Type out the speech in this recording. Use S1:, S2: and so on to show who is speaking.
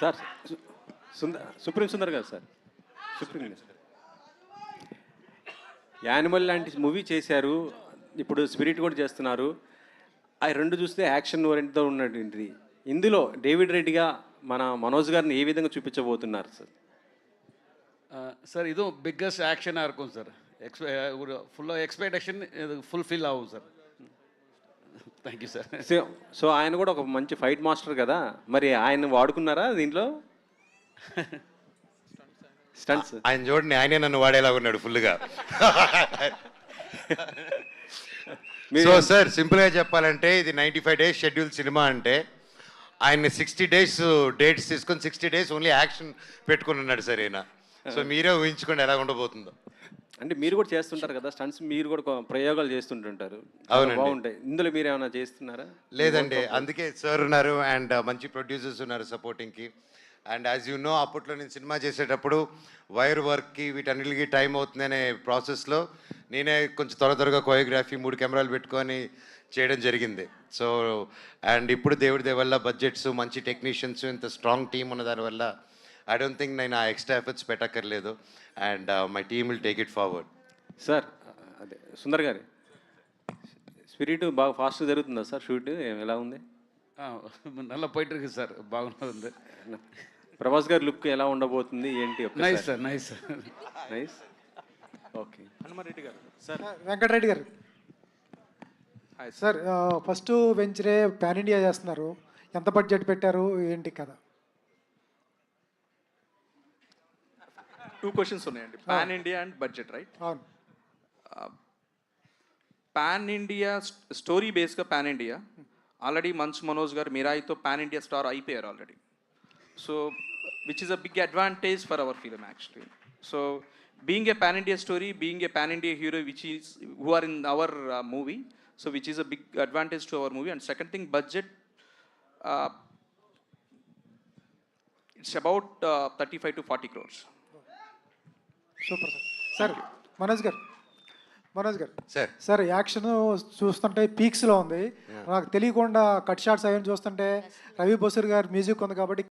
S1: Sir supreme Sundar గారు sir, supreme animal లాంటి movie చేశారు, ఇప్పుడు స్పిరిట్ కూడా చేస్తున్నారు. ఆ రెండు చూస్తే యాక్షన్ ఓరియంట్తో ఉన్నటువంటిది. ఇందులో డేవిడ్ రెడ్డిగా మన మనోజ్ గారిని ఏ విధంగా చూపించబోతున్నారు సార్?
S2: சார் இதுவும் பிக்கஸ்ட் ஆக்ஷனாக இருக்கும் சார். ஒரு ஃபுல்லாக எக்ஸ்பெக்டேஷன் இது ஃபுல்ஃபில் ஆகும் sir. Thank you sir.
S1: So ఆయన కూడా ఒక మంచి ఫైట్ మాస్టర్ కదా, మరి ఆయన వాడుకున్నారా దీంట్లో స్టంట్స్?
S3: ఆయన చూడండి, ఆయనే నన్ను వాడేలా ఉన్నాడు ఫుల్గా. సో సార్, సింపుల్గా చెప్పాలంటే ఇది 95 days షెడ్యూల్ సినిమా అంటే ఆయన 60 days డేట్స్ తీసుకొని 60 days ఓన్లీ యాక్షన్ పెట్టుకుని ఉన్నాడు సార్ ఈయన. సో మీరే ఊహించుకోండి ఎలా ఉండబోతుందో.
S1: అంటే మీరు కూడా చేస్తుంటారు కదా స్టంట్స్, మీరు కూడా ప్రయోగాలు చేస్తుంటుంటారు.
S3: అవునండి,
S1: బాగుంటాయి. ఇందులో మీరు ఏమైనా చేస్తున్నారా?
S3: లేదండి, అందుకే సార్ ఉన్నారు అండ్ మంచి ప్రొడ్యూసర్స్ ఉన్నారు సపోర్టింగ్కి. అండ్ యాజ్ యూ నో, అప్పట్లో నేను సినిమా చేసేటప్పుడు వైర్ వర్క్కి వీటన్నిటికి టైం అవుతుందనే ప్రాసెస్లో నేనే కొంచెం త్వరగా కోరియోగ్రఫీ 3 కెమెరాలు పెట్టుకొని చేయడం జరిగింది. సో అండ్ ఇప్పుడు దేవుడి దయ వల్ల బడ్జెట్స్, మంచి టెక్నీషియన్స్, ఇంత స్ట్రాంగ్ టీమ్ ఉన్న దానివల్ల ఐ డోంట్ థింక్ నేను ఆ ఎక్స్ట్రా ఎఫర్ట్స్ పెట్టక్కర్లేదు. And my team will take it forward.
S1: Sir అదే సుందర్ గారు, స్పిరిట్ బాగా ఫాస్ట్ జరుగుతుందా సార్? షూట్ ఎలా ఉంది?
S2: நல்லா போயிட்டு இருக்கு சார், బాగుంది.
S1: ప్రభాస్ గారి లుక్ ఎలా ఉండబోతుంది ఏంటి?
S2: Nice sir, nice sir,
S1: nice. Okay. Hanumareddy garu
S4: sir. Venkatareddy garu sir, first వెంచరే పాన్ ఇండియా చేస్తున్నారు, ఎంత బడ్జెట్ పెట్టారు ఏంటి కదా?
S5: 2 questions ఉన్నాయండి. Pan India and budget, right?
S4: అవును.
S5: పాన్ ఇండియా స్టోరీ బేస్గా pan India already Manchu Manoj garu మిరాయితో పాన్ ఇండియా స్టార్ అయిపోయారు already. So which is a big advantage for our film actually. So being a pan India story, being a pan India hero which is who are in our movie, so which is a big advantage to our movie. And second thing, budget it's about 35 to 40 crores.
S4: Super sir. Sir Manoj garu
S3: sir
S4: sir, action చూస్తుంటే పీక్స్లో ఉంది. నాకు తెలియకుండా cut shots అవన్నీ చూస్తుంటే రవి బసూర్ గారు music ఉంది కాబట్టి